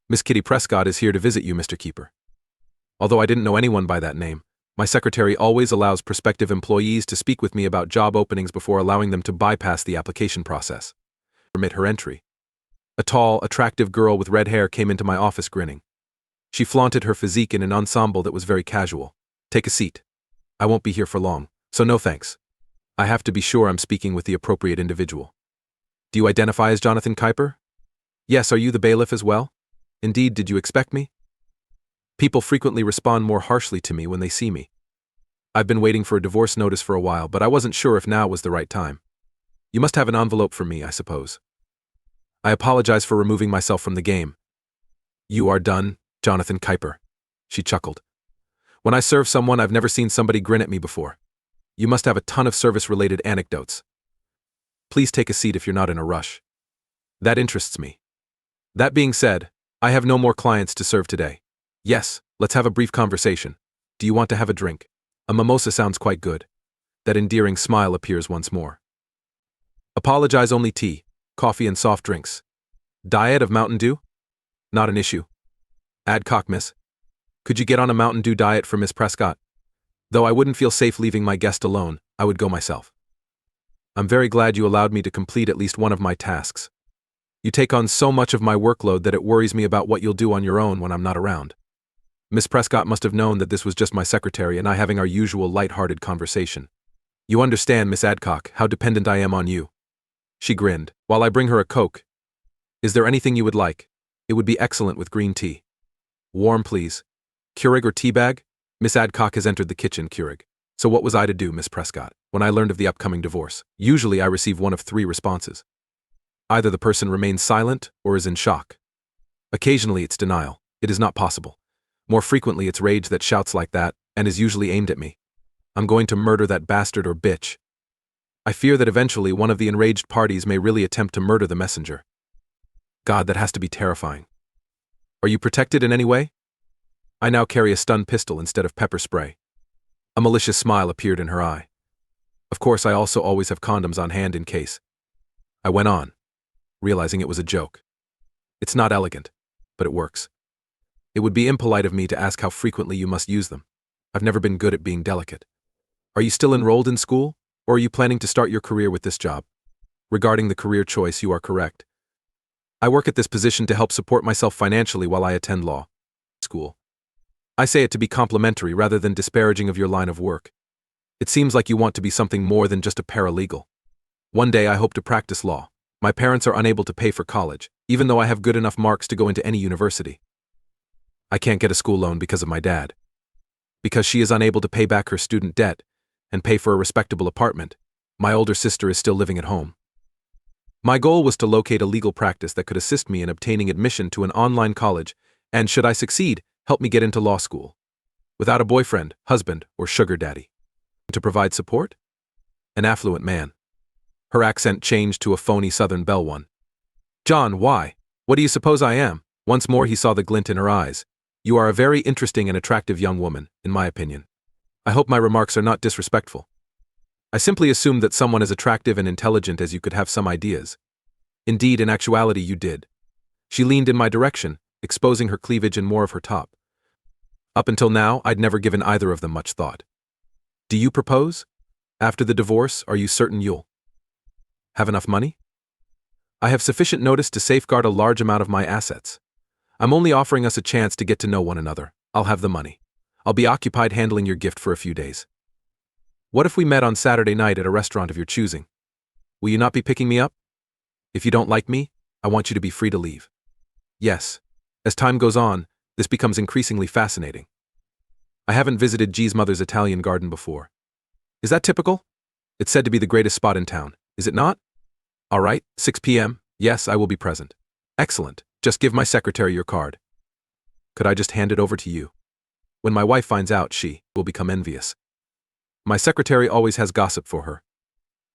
Miss Kitty Prescott is here to visit you, Mr. Keeper. Although I didn't know anyone by that name, my secretary always allows prospective employees to speak with me about job openings before allowing them to bypass the application process. Permit her entry. A tall, attractive girl with red hair came into my office grinning. She flaunted her physique in an ensemble that was very casual. Take a seat. I won't be here for long, so no thanks. I have to be sure I'm speaking with the appropriate individual. Do you identify as Jonathan Kuiper? Yes, are you the bailiff as well? Indeed, did you expect me? People frequently respond more harshly to me when they see me. I've been waiting for a divorce notice for a while, but I wasn't sure if now was the right time. You must have an envelope for me, I suppose. I apologize for removing myself from the game. You are done, Jonathan Kuiper. She chuckled. When I serve someone, I've never seen somebody grin at me before. You must have a ton of service-related anecdotes. Please take a seat if you're not in a rush. That interests me. That being said, I have no more clients to serve today. Yes, let's have a brief conversation. Do you want to have a drink? A mimosa sounds quite good. That endearing smile appears once more. Apologize, only tea, coffee and soft drinks. Diet of Mountain Dew? Not an issue. Adcock, miss. Could you get on a Mountain Dew diet for Miss Prescott? Though I wouldn't feel safe leaving my guest alone, I would go myself. I'm very glad you allowed me to complete at least one of my tasks. You take on so much of my workload that it worries me about what you'll do on your own when I'm not around. Miss Prescott must have known that this was just my secretary and I having our usual light-hearted conversation. You understand, Miss Adcock, how dependent I am on you. She grinned. While I bring her a Coke. Is there anything you would like? It would be excellent with green tea. Warm, please. Keurig or tea bag? Miss Adcock has entered the kitchen, Keurig. So what was I to do, Miss Prescott, when I learned of the upcoming divorce? Usually I receive one of three responses. Either the person remains silent or is in shock. Occasionally it's denial. It is not possible. More frequently it's rage that shouts like that, and is usually aimed at me. I'm going to murder that bastard or bitch. I fear that eventually one of the enraged parties may really attempt to murder the messenger. God, that has to be terrifying. Are you protected in any way? I now carry a stun pistol instead of pepper spray. A malicious smile appeared in her eye. Of course, I also always have condoms on hand in case. I went on, realizing it was a joke. It's not elegant, but it works. It would be impolite of me to ask how frequently you must use them. I've never been good at being delicate. Are you still enrolled in school, or are you planning to start your career with this job? Regarding the career choice, you are correct. I work at this position to help support myself financially while I attend law school. I say it to be complimentary rather than disparaging of your line of work. It seems like you want to be something more than just a paralegal. One day I hope to practice law. My parents are unable to pay for college, even though I have good enough marks to go into any university. I can't get a school loan because of my dad. Because she is unable to pay back her student debt and pay for a respectable apartment, my older sister is still living at home. My goal was to locate a legal practice that could assist me in obtaining admission to an online college and, should I succeed, help me get into law school. Without a boyfriend, husband, or sugar daddy. To provide support? An affluent man. Her accent changed to a phony Southern belle one. John, why? What do you suppose I am? Once more he saw the glint in her eyes. You are a very interesting and attractive young woman, in my opinion. I hope my remarks are not disrespectful. I simply assumed that someone as attractive and intelligent as you could have some ideas. Indeed, in actuality, you did. She leaned in my direction, exposing her cleavage and more of her top. Up until now, I'd never given either of them much thought. Do you propose? After the divorce, are you certain you'll have enough money? I have sufficient notice to safeguard a large amount of my assets. I'm only offering us a chance to get to know one another. I'll have the money. I'll be occupied handling your gift for a few days. What if we met on Saturday night at a restaurant of your choosing? Will you not be picking me up? If you don't like me, I want you to be free to leave. Yes. As time goes on, this becomes increasingly fascinating. I haven't visited G's mother's Italian garden before. Is that typical? It's said to be the greatest spot in town, is it not? All right, 6 p.m. Yes, I will be present. Excellent. Just give my secretary your card. Could I just hand it over to you? When my wife finds out, she will become envious. My secretary always has gossip for her.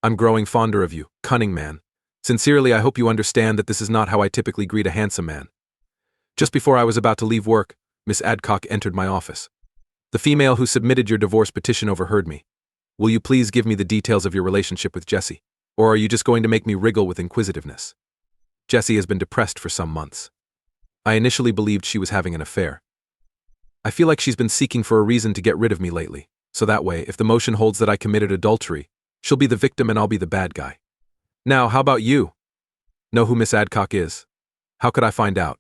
I'm growing fonder of you, cunning man. Sincerely, I hope you understand that this is not how I typically greet a handsome man. Just before I was about to leave work, Miss Adcock entered my office. The female who submitted your divorce petition overheard me. Will you please give me the details of your relationship with Jessie? Or are you just going to make me wriggle with inquisitiveness? Jessie has been depressed for some months. I initially believed she was having an affair. I feel like she's been seeking for a reason to get rid of me lately, so that way, if the motion holds that I committed adultery, she'll be the victim and I'll be the bad guy. Now, how about you? Know who Miss Adcock is? How could I find out?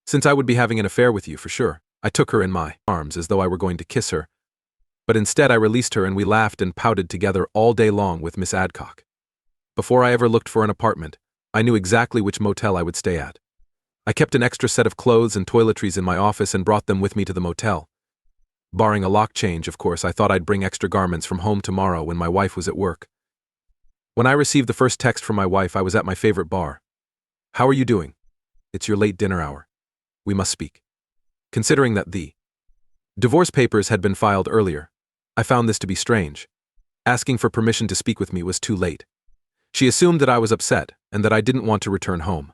Since I would be having an affair with you, for sure, I took her in my arms as though I were going to kiss her, but instead I released her and we laughed and pouted together all day long with Miss Adcock. Before I ever looked for an apartment, I knew exactly which motel I would stay at. I kept an extra set of clothes and toiletries in my office and brought them with me to the motel. Barring a lock change, of course, I thought I'd bring extra garments from home tomorrow when my wife was at work. When I received the first text from my wife, I was at my favorite bar. How are you doing? It's your late dinner hour. We must speak. Considering that the divorce papers had been filed earlier, I found this to be strange. Asking for permission to speak with me was too late. She assumed that I was upset and that I didn't want to return home.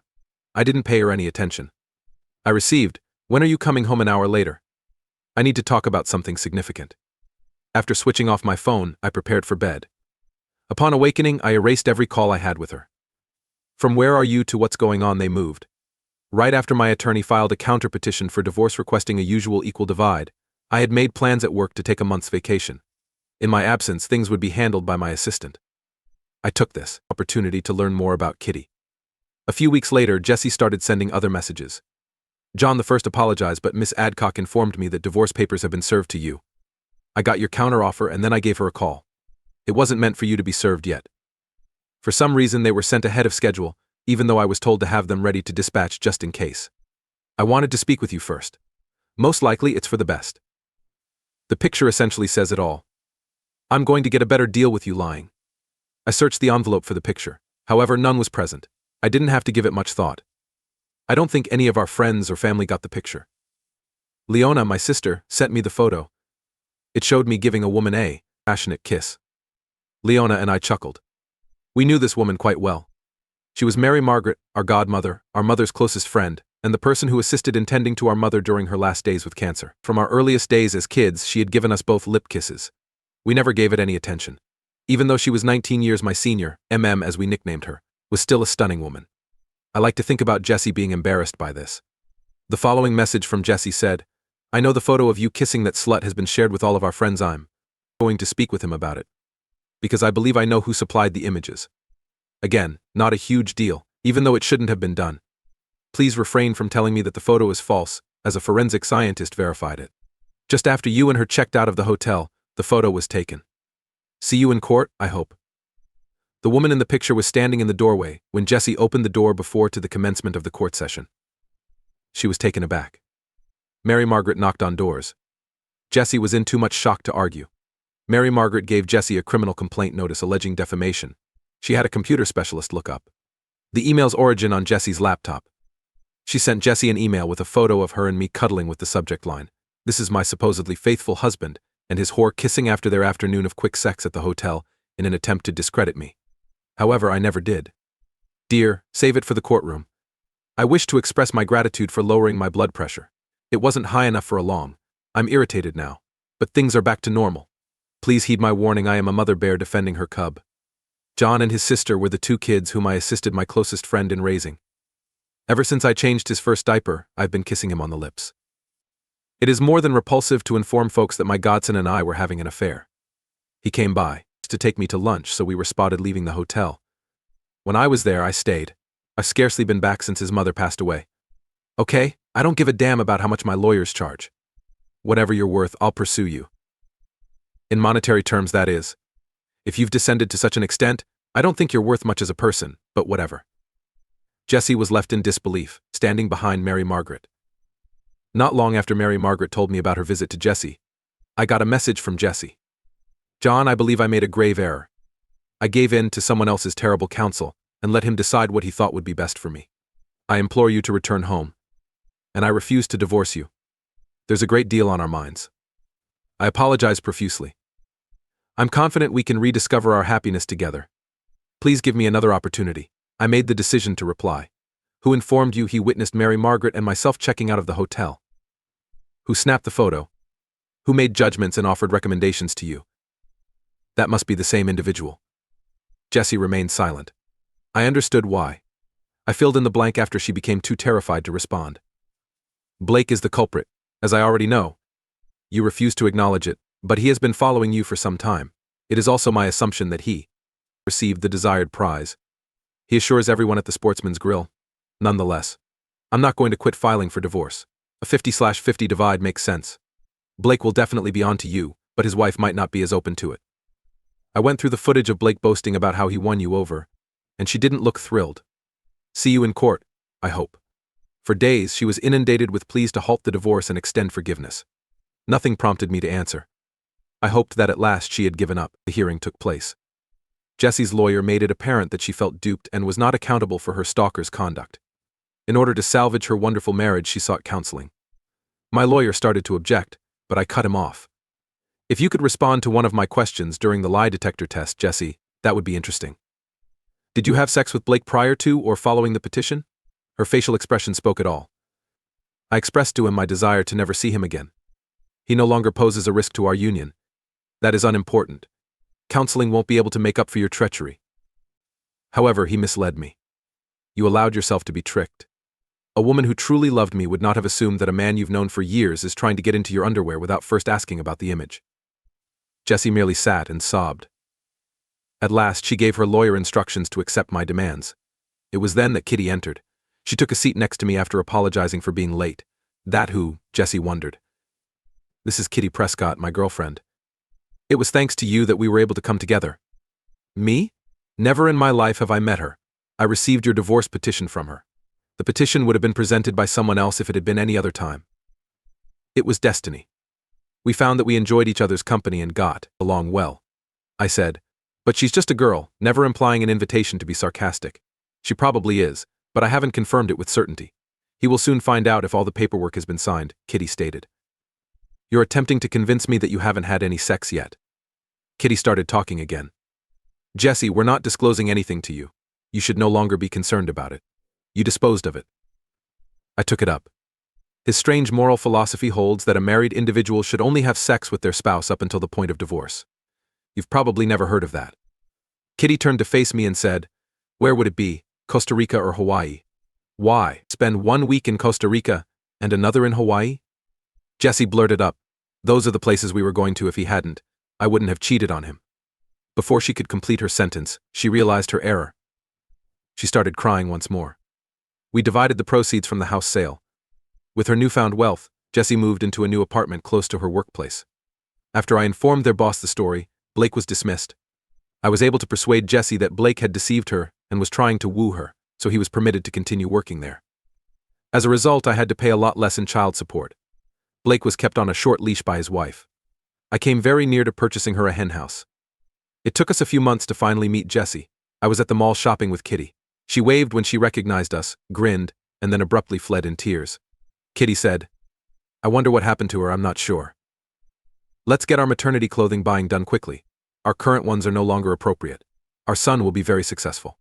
I didn't pay her any attention. I received, "When are you coming home an hour later? I need to talk about something significant." After switching off my phone, I prepared for bed. Upon awakening, I erased every call I had with her. From "where are you" to "what's going on" they moved. Right after my attorney filed a counter-petition for divorce requesting a usual equal divide, I had made plans at work to take a month's vacation. In my absence, things would be handled by my assistant. I took this opportunity to learn more about Kitty. A few weeks later, Jessie started sending other messages. "John the first apologized, but Miss Adcock informed me that divorce papers have been served to you. I got your counteroffer and then I gave her a call. It wasn't meant for you to be served yet. For some reason, they were sent ahead of schedule, even though I was told to have them ready to dispatch just in case. I wanted to speak with you first. Most likely, it's for the best." The picture essentially says it all. "I'm going to get a better deal with you lying." I searched the envelope for the picture. However, none was present. I didn't have to give it much thought. I don't think any of our friends or family got the picture. Leona, my sister, sent me the photo. It showed me giving a woman a passionate kiss. Leona and I chuckled. We knew this woman quite well. She was Mary Margaret, our godmother, our mother's closest friend, and the person who assisted in tending to our mother during her last days with cancer. From our earliest days as kids, she had given us both lip kisses. We never gave it any attention. Even though she was 19 years my senior, MM as we nicknamed her, was still a stunning woman. I like to think about Jessie being embarrassed by this. The following message from Jessie said, "I know the photo of you kissing that slut has been shared with all of our friends. I'm going to speak with him about it. Because I believe I know who supplied the images. Again, not a huge deal, even though it shouldn't have been done. Please refrain from telling me that the photo is false, as a forensic scientist verified it. Just after you and her checked out of the hotel, the photo was taken. See you in court, I hope." The woman in the picture was standing in the doorway when Jessie opened the door before to the commencement of the court session. She was taken aback. Mary Margaret knocked on doors. Jessie was in too much shock to argue. Mary Margaret gave Jessie a criminal complaint notice alleging defamation. She had a computer specialist look up the email's origin on Jessie's laptop. She sent Jessie an email with a photo of her and me cuddling with the subject line, "This is my supposedly faithful husband," and his whore kissing after their afternoon of quick sex at the hotel in an attempt to discredit me. However, I never did. Dear, save it for the courtroom. I wish to express my gratitude for lowering my blood pressure. It wasn't high enough for a long. I'm irritated now, but things are back to normal. Please heed my warning. I am a mother bear defending her cub. John and his sister were the two kids whom I assisted my closest friend in raising. Ever since I changed his first diaper, I've been kissing him on the lips. It is more than repulsive to inform folks that my godson and I were having an affair. He came by to take me to lunch, so we were spotted leaving the hotel. When I was there, I stayed. I've scarcely been back since his mother passed away. Okay, I don't give a damn about how much my lawyers charge. Whatever you're worth, I'll pursue you. In monetary terms, that is. If you've descended to such an extent, I don't think you're worth much as a person, but whatever." Jessie was left in disbelief, standing behind Mary Margaret. Not long after Mary Margaret told me about her visit to Jessie, I got a message from Jessie. "John, I believe I made a grave error. I gave in to someone else's terrible counsel and let him decide what he thought would be best for me. I implore you to return home. And I refuse to divorce you. There's a great deal on our minds. I apologize profusely. I'm confident we can rediscover our happiness together. Please give me another opportunity." I made the decision to reply. "Who informed you he witnessed Mary Margaret and myself checking out of the hotel? Who snapped the photo? Who made judgments and offered recommendations to you? That must be the same individual." Jessie remained silent. I understood why. I filled in the blank after she became too terrified to respond. Blake is the culprit, as I already know. You refuse to acknowledge it, but he has been following you for some time. It is also my assumption that he received the desired prize. He assures everyone at the Sportsman's Grill. Nonetheless, I'm not going to quit filing for divorce. A 50/50 divide makes sense. Blake will definitely be on to you, but his wife might not be as open to it. I went through the footage of Blake boasting about how he won you over, and she didn't look thrilled. See you in court, I hope. For days, she was inundated with pleas to halt the divorce and extend forgiveness. Nothing prompted me to answer. I hoped that at last she had given up. The hearing took place. Jesse's lawyer made it apparent that she felt duped and was not accountable for her stalker's conduct. In order to salvage her wonderful marriage, she sought counseling. My lawyer started to object, but I cut him off. If you could respond to one of my questions during the lie detector test, Jesse, that would be interesting. Did you have sex with Blake prior to or following the petition? Her facial expression spoke it all. I expressed to him my desire to never see him again. He no longer poses a risk to our union. That is unimportant. Counseling won't be able to make up for your treachery. However, he misled me. You allowed yourself to be tricked. A woman who truly loved me would not have assumed that a man you've known for years is trying to get into your underwear without first asking about the image. Jessie merely sat and sobbed. At last, she gave her lawyer instructions to accept my demands. It was then that Kitty entered. She took a seat next to me after apologizing for being late. That who, Jessie wondered. This is Kitty Prescott, my girlfriend. It was thanks to you that we were able to come together. Me? Never in my life have I met her. I received your divorce petition from her. The petition would have been presented by someone else if it had been any other time. It was destiny. We found that we enjoyed each other's company and got along well. I said, but she's just a girl, never implying an invitation to be sarcastic. She probably is, but I haven't confirmed it with certainty. He will soon find out if all the paperwork has been signed, Kitty stated. You're attempting to convince me that you haven't had any sex yet. Kitty started talking again. Jessie, we're not disclosing anything to you. You should no longer be concerned about it. You disposed of it. I took it up. His strange moral philosophy holds that a married individual should only have sex with their spouse up until the point of divorce. You've probably never heard of that. Kitty turned to face me and said, where would it be, Costa Rica or Hawaii? Why, spend 1 week in Costa Rica and another in Hawaii? Jessie blurted up, those are the places we were going to if he hadn't. I wouldn't have cheated on him. Before she could complete her sentence, she realized her error. She started crying once more. We divided the proceeds from the house sale. With her newfound wealth, Jessie moved into a new apartment close to her workplace. After I informed their boss the story, Blake was dismissed. I was able to persuade Jessie that Blake had deceived her and was trying to woo her, so he was permitted to continue working there. As a result, I had to pay a lot less in child support. Blake was kept on a short leash by his wife. I came very near to purchasing her a henhouse. It took us a few months to finally meet Jessie. I was at the mall shopping with Kitty. She waved when she recognized us, grinned, and then abruptly fled in tears. Kitty said, I wonder what happened to her, I'm not sure. Let's get our maternity clothing buying done quickly. Our current ones are no longer appropriate. Our son will be very successful.